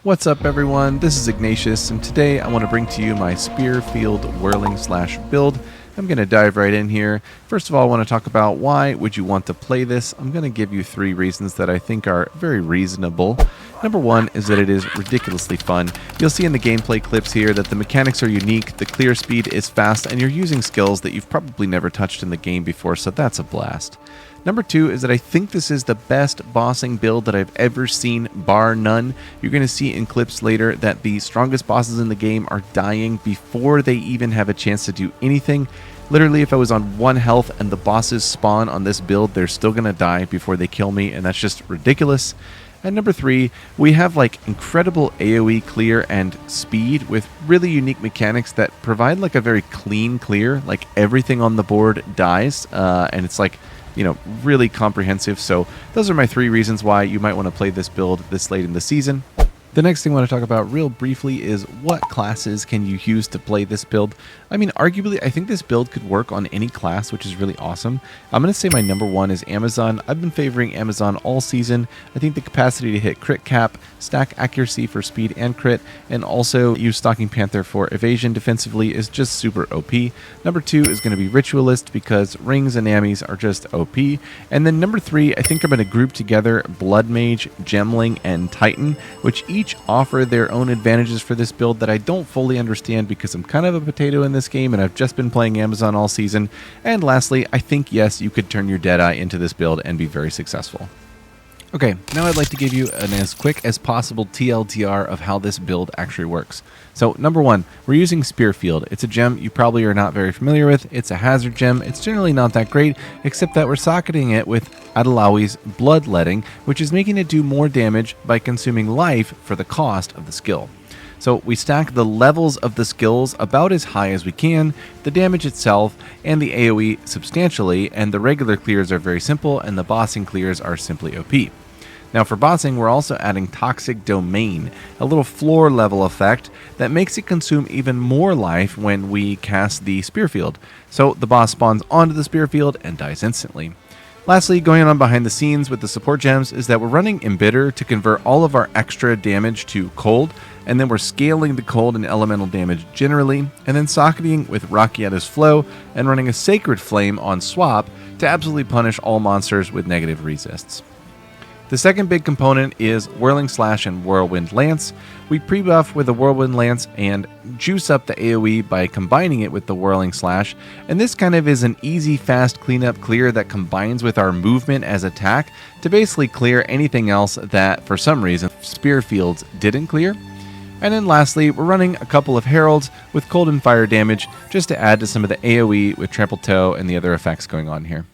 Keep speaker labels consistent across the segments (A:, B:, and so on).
A: What's up everyone, this is Ignatius, and today I want to bring to you my Spearfield Whirling / build. I'm going to dive right in here. First of all, I want to talk about why would you want to play this. I'm going to give you 3 reasons that I think are very reasonable. Number 1 is that it is ridiculously fun. You'll see in the gameplay clips here that the mechanics are unique, the clear speed is fast, and you're using skills that you've probably never touched in the game before, so that's a blast. Number 2 is that I think this is the best bossing build that I've ever seen, bar none. You're going to see in clips later that the strongest bosses in the game are dying before they even have a chance to do anything. Literally, if I was on 1 health and the bosses spawn on this build, they're still going to die before they kill me, and that's just ridiculous. And number 3, we have like incredible AoE clear and speed with really unique mechanics that provide like a very clean clear, like everything on the board dies, and it's like, you know, really comprehensive. So those are my 3 reasons why you might want to play this build this late in the season. The next thing I want to talk about real briefly is what classes can you use to play this build. I mean, arguably, I think this build could work on any class, which is really awesome. I'm going to say my number 1 is Amazon. I've been favoring Amazon all season. I think the capacity to hit crit cap, stack accuracy for speed and crit, and also use Stalking Panther for evasion defensively is just super OP. Number 2 is going to be Ritualist because rings and Amis are just OP. And then number 3, I think I'm going to group together Blood Mage, Gemling, and Titan, which each offer their own advantages for this build that I don't fully understand because I'm kind of a potato in this game and I've just been playing Amazon all season. And lastly, I think yes, you could turn your Deadeye into this build and be very successful. Okay, now I'd like to give you an as quick as possible TLDR of how this build actually works. So number 1, we're using Spearfield. It's a gem you probably are not very familiar with. It's a hazard gem. It's generally not that great, except that we're socketing it with Adalawi's Bloodletting, which is making it do more damage by consuming life for the cost of the skill. So we stack the levels of the skills about as high as we can, the damage itself, and the AoE substantially, and the regular clears are very simple, and the bossing clears are simply OP. Now for bossing, we're also adding Toxic Domain, a little floor level effect that makes it consume even more life when we cast the Spearfield. So the boss spawns onto the Spearfield and dies instantly. Lastly, going on behind the scenes with the support gems is that we're running Embitter to convert all of our extra damage to cold, and then we're scaling the cold and elemental damage generally, and then socketing with Rakiata's Flow and running a Sacred Flame on swap to absolutely punish all monsters with negative resists. The second big component is Whirling / and Whirlwind Lance. We pre-buff with the Whirlwind Lance and juice up the AoE by combining it with the Whirling /, and this kind of is an easy, fast cleanup clear that combines with our movement as attack to basically clear anything else that, for some reason, Spearfields didn't clear. And then lastly, we're running a couple of Heralds with cold and fire damage just to add to some of the AoE with Trampletoe and the other effects going on here.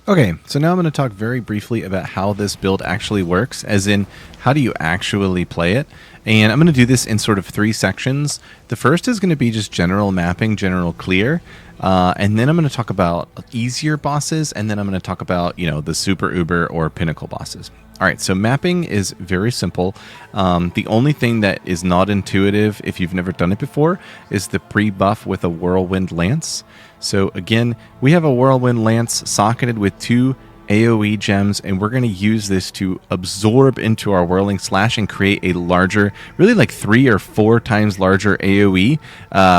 A: Okay, so now I'm going to talk very briefly about how this build actually works, as in how do you actually play it. And I'm going to do this in sort of 3 sections. The first is going to be just general mapping, general clear, and then I'm going to talk about easier bosses, and then I'm going to talk about, you know, the super uber or pinnacle bosses. All right, so mapping is very simple. The only thing that is not intuitive, if you've never done it before, is the pre-buff with a Whirlwind Lance. So again, we have a Whirlwind Lance socketed with 2 AoE gems, and we're going to use this to absorb into our Whirling / and create a larger, really like 3 or 4 times larger AoE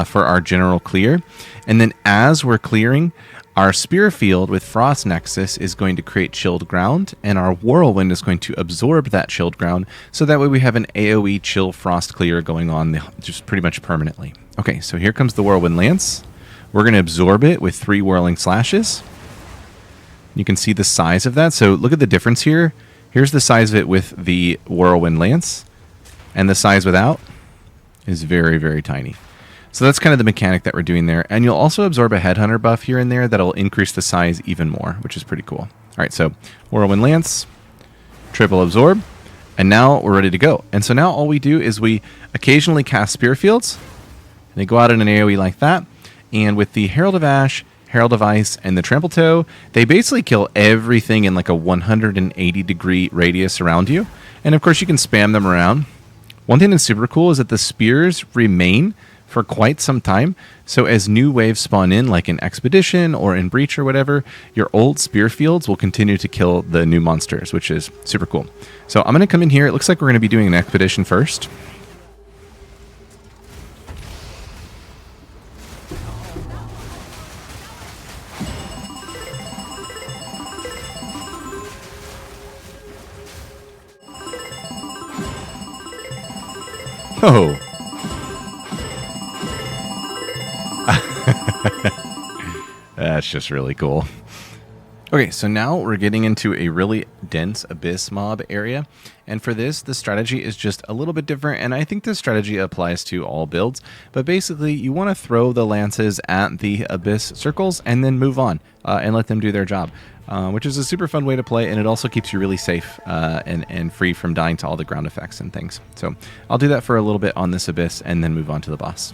A: for our general clear. And then as we're clearing, our Spearfield with Frost Nexus is going to create chilled ground, and our Whirlwind is going to absorb that chilled ground, so that way we have an AoE chill frost clear going on just pretty much permanently. Okay, so here comes the Whirlwind Lance. We're going to absorb it with 3 Whirling Slashes. You can see the size of that. So look at the difference here. Here's the size of it with the Whirlwind Lance, and the size without is very, very tiny. So that's kind of the mechanic that we're doing there. And you'll also absorb a Headhunter buff here and there that'll increase the size even more, which is pretty cool. All right, so Whirlwind Lance, triple absorb, and now we're ready to go. And so now all we do is we occasionally cast Spearfields, and they go out in an AoE like that. And with the Herald of Ash, Herald of Ice, and the Trampletoe, they basically kill everything in like a 180-degree radius around you. And of course, you can spam them around. One thing that's super cool is that the spears remain for quite some time. So as new waves spawn in, like in Expedition or in Breach or whatever, your old Spearfields will continue to kill the new monsters, which is super cool. So I'm going to come in here. It looks like we're going to be doing an Expedition first. Oh. That's just really cool. Okay, so now we're getting into a really dense Abyss mob area. And for this, the strategy is just a little bit different. And I think this strategy applies to all builds. But basically, you want to throw the lances at the Abyss circles and then move on and let them do their job. Which is a super fun way to play, and it also keeps you really safe and free from dying to all the ground effects and things. So I'll do that for a little bit on this Abyss and then move on to the boss.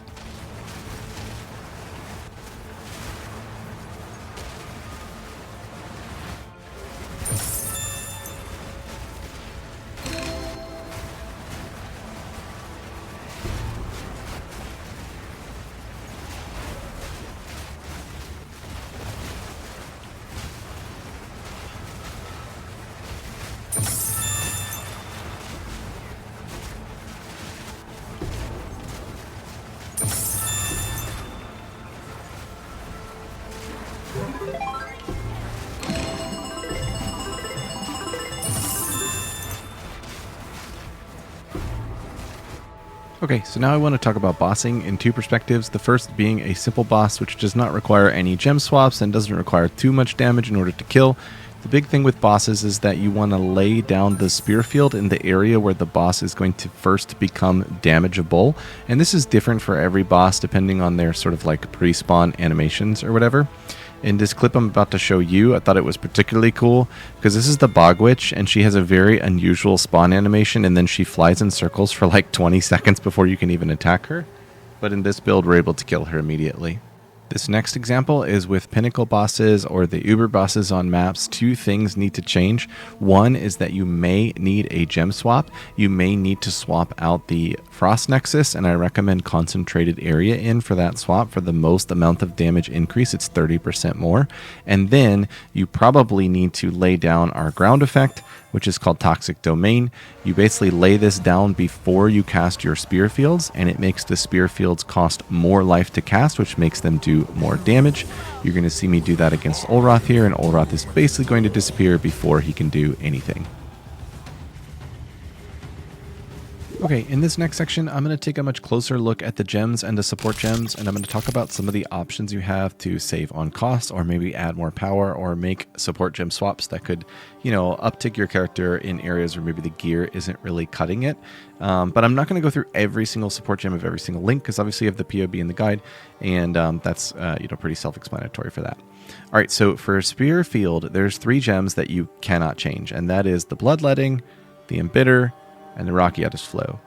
A: Okay, so now I want to talk about bossing in two perspectives. The first being a simple boss, which does not require any gem swaps and doesn't require too much damage in order to kill. The big thing with bosses is that you want to lay down the Spearfield in the area where the boss is going to first become damageable. And this is different for every boss depending on their sort of like pre-spawn animations or whatever. In this clip I'm about to show you, I thought it was particularly cool because this is the Bog Witch and she has a very unusual spawn animation, and then she flies in circles for like 20 seconds before you can even attack her. But in this build, we're able to kill her immediately. This next example is with pinnacle bosses or the uber bosses on maps. Two things need to change. One is that you may need a gem swap. You may need to swap out the Frost Nexus, and I recommend Concentrated Area in for that swap for the most amount of damage increase. It's 30% more. And then you probably need to lay down our ground effect, which is called Toxic Domain. You basically lay this down before you cast your Spearfields, and it makes the Spearfields cost more life to cast, which makes them do more damage. You're going to see me do that against Olroth here, and Olroth is basically going to disappear before he can do anything. Okay, in this next section, I'm going to take a much closer look at the gems and the support gems, and I'm going to talk about some of the options you have to save on costs, or maybe add more power, or make support gem swaps that could, uptick your character in areas where maybe the gear isn't really cutting it. But I'm not going to go through every single support gem of every single link, because obviously you have the POB in the guide, and that's pretty self-explanatory for that. All right, so for Spearfield, there's 3 gems that you cannot change, and that is the Bloodletting, the Embitter, and the Rockiatus Flow.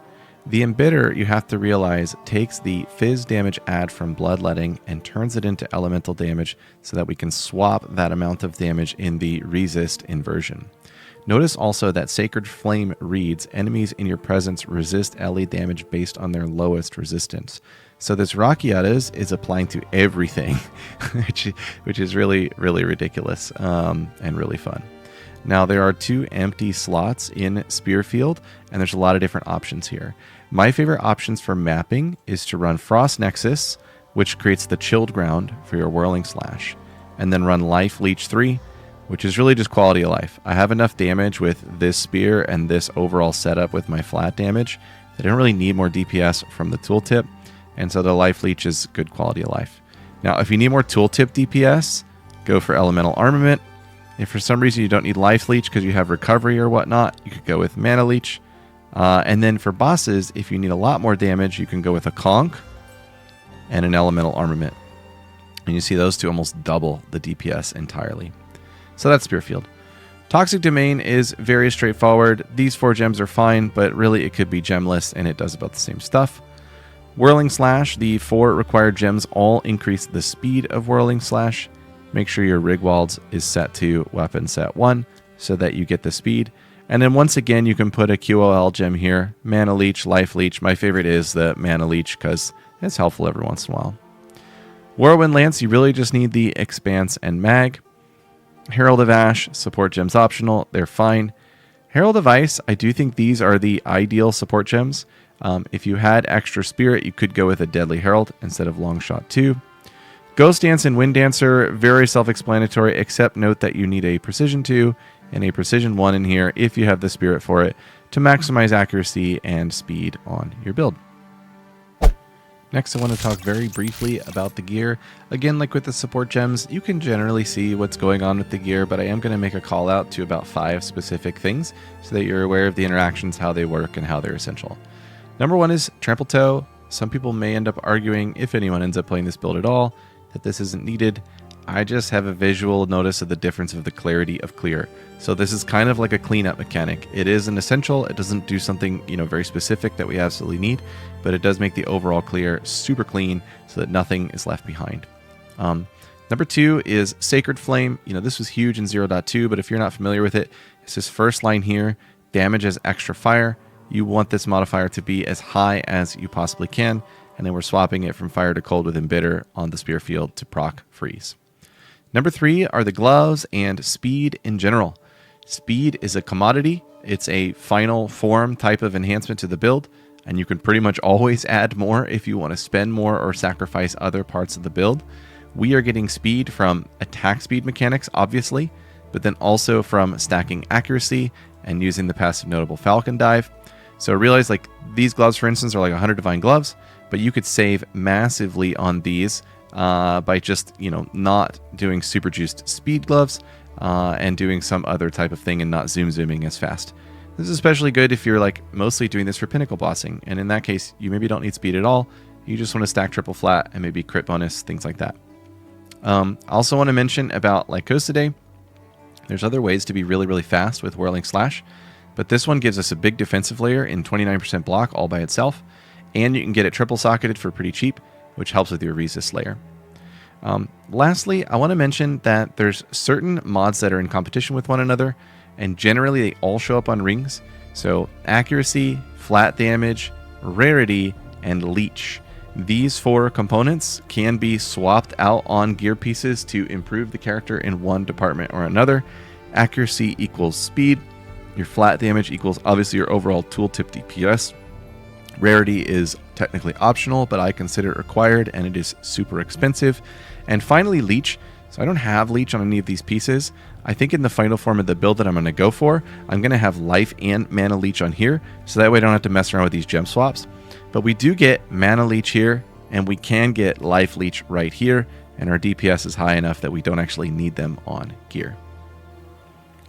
A: The Embitter, you have to realize, takes the fizz damage add from Bloodletting and turns it into elemental damage so that we can swap that amount of damage in the resist inversion. Notice also that Sacred Flame reads, enemies in your presence resist LE damage based on their lowest resistance. So this Rockiatus is applying to everything, which is really, really ridiculous and really fun. Now, there are 2 empty slots in Spearfield, and there's a lot of different options here. My favorite options for mapping is to run Frost Nexus, which creates the chilled ground for your Whirling Slash, and then run Life Leech 3, which is really just quality of life. I have enough damage with this spear and this overall setup with my flat damage that I don't really need more DPS from the tooltip, and so the Life Leech is good quality of life. Now, if you need more tooltip DPS, go for Elemental Armament. If for some reason you don't need Life Leech because you have recovery or whatnot, you could go with Mana Leech. And then for bosses, if you need a lot more damage, you can go with a Conch and an Elemental Armament. And you see those 2 almost double the DPS entirely. So that's Spearfield. Toxic Domain is very straightforward. These 4 gems are fine, but really it could be gemless and it does about the same stuff. Whirling Slash, the 4 required gems all increase the speed of Whirling Slash. Make sure your Rigwalds is set to weapon set 1 so that you get the speed. And then once again, you can put a QOL gem here. Mana Leech, Life Leech. My favorite is the Mana Leech because it's helpful every once in a while. Whirlwind Lance, you really just need the Expanse and Mag. Herald of Ash, support gems optional. They're fine. Herald of Ice, I do think these are the ideal support gems. If you had extra Spirit, you could go with a Deadly Herald instead of Longshot 2. Ghost Dance and Wind Dancer, very self-explanatory, except note that you need a Precision 2 and a Precision 1 in here if you have the Spirit for it to maximize accuracy and speed on your build. Next, I want to talk very briefly about the gear. Again, like with the support gems, you can generally see what's going on with the gear, but I am going to make a call out to about 5 specific things so that you're aware of the interactions, how they work, and how they're essential. Number 1 is Trampletoe. Some people may end up arguing, if anyone ends up playing this build at all, that this isn't needed. I just have a visual notice of the difference of the clarity of clear. So this is kind of like a cleanup mechanic. It is an essential. It doesn't do something, very specific that we absolutely need, but it does make the overall clear super clean so that nothing is left behind. Number 2 is Sacred Flame. This was huge in 0.2, but if you're not familiar with it, it's this first line here, damage as extra fire. You want this modifier to be as high as you possibly can, and then we're swapping it from fire to cold with Embitter on the Spearfield to proc freeze. Number 3 are the gloves and speed in general. Speed is a commodity. It's a final form type of enhancement to the build, and you can pretty much always add more if you want to spend more or sacrifice other parts of the build. We are getting speed from attack speed mechanics, obviously, but then also from stacking accuracy and using the passive notable Falcon Dive. So realize like these gloves, for instance, are like 100 Divine Gloves, but you could save massively on these by just, not doing super juiced speed gloves and doing some other type of thing and not zooming as fast. This is especially good if you're like mostly doing this for pinnacle bossing, and in that case, you maybe don't need speed at all. You just want to stack triple flat and maybe crit bonus, things like that. I also want to mention about Lycosidae. There's other ways to be really, really fast with Whirling Slash, but this one gives us a big defensive layer in 29% block all by itself, and you can get it triple socketed for pretty cheap, which helps with your resist layer. Lastly, I want to mention that there's certain mods that are in competition with one another, and generally they all show up on rings. So accuracy, flat damage, rarity, and leech. These 4 components can be swapped out on gear pieces to improve the character in one department or another. Accuracy equals speed. Your flat damage equals obviously your overall tooltip DPS. Rarity is technically optional, but I consider it required, and it is super expensive. And finally, leech. So I don't have leech on any of these pieces. I think in the final form of the build that I'm going to go for, I'm going to have life and mana leech on here, so that way I don't have to mess around with these gem swaps. But we do get mana leech here, and we can get life leech right here, and our DPS is high enough that we don't actually need them on gear.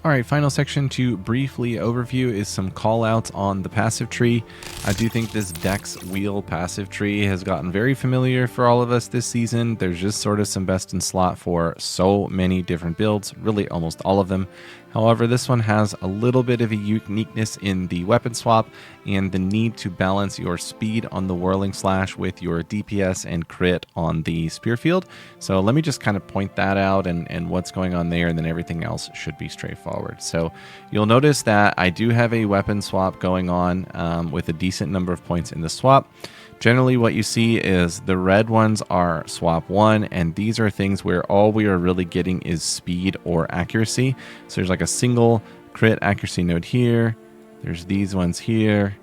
A: All right, final section to briefly overview is some call outs on the passive tree. I do think this Dex Wheel passive tree has gotten very familiar for all of us this season. There's just sort of some best in slot for so many different builds, really almost all of them. However, this one has a little bit of a uniqueness in the weapon swap and the need to balance your speed on the Whirling Slash with your DPS and crit on the Spearfield. So let me just kind of point that out and what's going on there, and then everything else should be straightforward. So you'll notice that I do have a weapon swap going on with a decent number of points in the swap. Generally, what you see is the red ones are swap 1, and these are things where all we are really getting is speed or accuracy. So there's like a single crit accuracy node here. There's these ones here,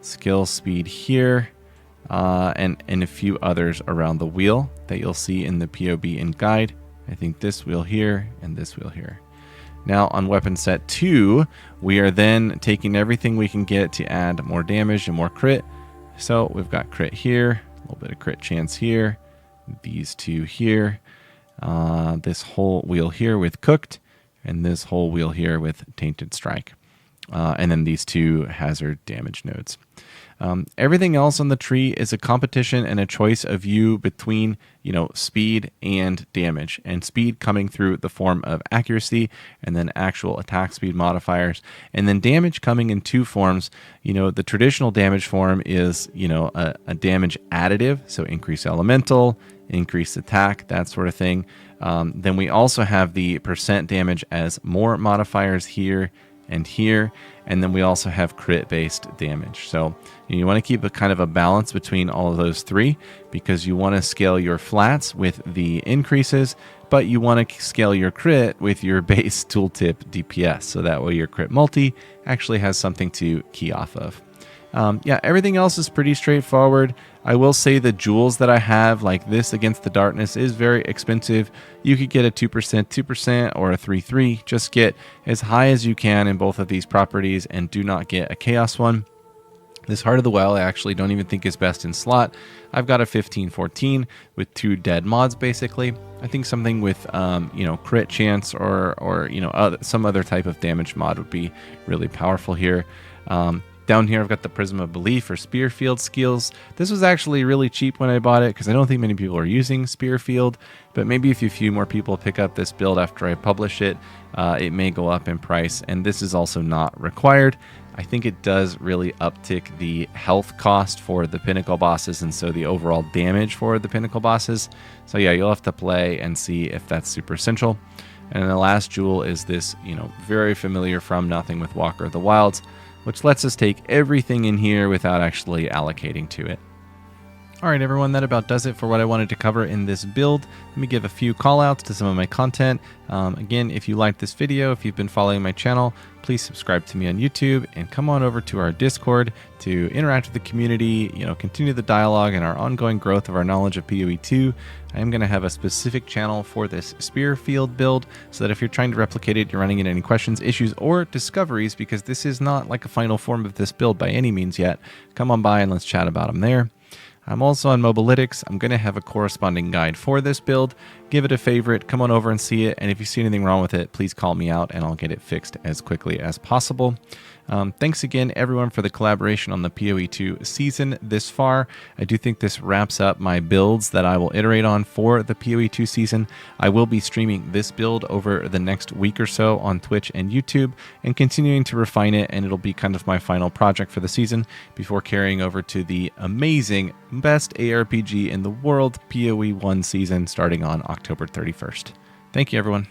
A: skill speed here, and a few others around the wheel that you'll see in the POB and guide. I think this wheel here and this wheel here. Now on weapon set 2, we are then taking everything we can get to add more damage and more crit. So we've got crit here, a little bit of crit chance here, these 2 here, this whole wheel here with cooked, and this whole wheel here with tainted strike. And then these 2 hazard damage nodes. Everything else on the tree is a competition and a choice of you between, speed and damage, and speed coming through the form of accuracy and then actual attack speed modifiers, and then damage coming in 2 forms. The traditional damage form is, a damage additive, so increase elemental, increase attack, that sort of thing. Then we also have the percent damage as more modifiers here and here. And then we also have crit-based damage. So you want to keep a kind of a balance between all of those three, because you want to scale your flats with the increases, but you want to scale your crit with your base tooltip DPS. So that way your crit multi actually has something to key off of. Yeah, everything else is pretty straightforward. I will say the jewels that I have, like this Against the Darkness, is very expensive. You could get a 2%, 2%, or a 3-3. Just get as high as you can in both of these properties and do not get a Chaos one. This Heart of the Well I actually don't even think is best in slot. I've got a 15-14 with 2 dead mods basically. I think something with crit chance or some other type of damage mod would be really powerful here. Down here, I've got the Prism of Belief or Spearfield skills. This was actually really cheap when I bought it because I don't think many people are using Spearfield, but maybe if a few more people pick up this build after I publish it, it may go up in price, and this is also not required. I think it does really uptick the health cost for the Pinnacle bosses, and so the overall damage for the Pinnacle bosses. So yeah, you'll have to play and see if that's super essential. And then the last jewel is this, very familiar From Nothing with Walker of the Wilds, which lets us take everything in here without actually allocating to it. Alright everyone, that about does it for what I wanted to cover in this build. Let me give a few call outs to some of my content. Again, if you liked this video, if you've been following my channel, please subscribe to me on YouTube and come on over to our Discord to interact with the community, continue the dialogue and our ongoing growth of our knowledge of PoE 2. I am going to have a specific channel for this Spearfield build so that if you're trying to replicate it, you're running into any questions, issues, or discoveries, because this is not like a final form of this build by any means yet, come on by and let's chat about them there. I'm also on Mobalytics. I'm going to have a corresponding guide for this build. Give it a favorite, come on over and see it, and if you see anything wrong with it, please call me out and I'll get it fixed as quickly as possible. Thanks again everyone for the collaboration on the PoE 2 season this far. I do think this wraps up my builds that I will iterate on for the PoE 2 season. I will be streaming this build over the next week or so on Twitch and YouTube and continuing to refine it, and it'll be kind of my final project for the season before carrying over to the amazing best ARPG in the world PoE 1 season starting on October 31st. Thank you everyone.